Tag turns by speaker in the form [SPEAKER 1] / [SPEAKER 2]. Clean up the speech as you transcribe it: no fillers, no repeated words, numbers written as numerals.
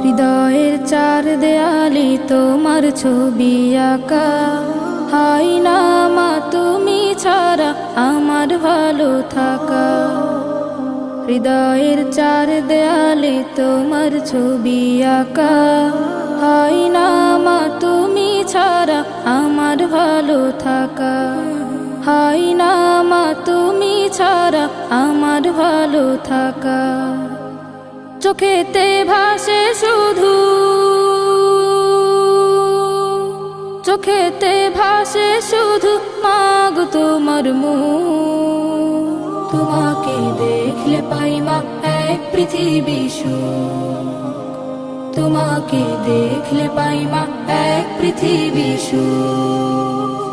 [SPEAKER 1] হৃদয়ের চার দেয়ালে তোমার ছবি আঁকা, হাই না মা তুমি ছাড়া আমার ভালো থাকা। হৃদয়ের চার দেয়ালে তোমার ছবি আঁকা, হাই না মা তুমি ছাড়া আমার ভালো থাকা। হাই না মা তুমি ছাড়া আমার ভালো থাকা। চোখেতে ভাসে শুধু, চোখেতে ভাসে শুধু মাগো তোমার মুখ। তোমাকে দেখলে পাই মা এক পৃথিবী সুখ। তোমাকে দেখলে পাই মা এক পৃথিবী সুখ।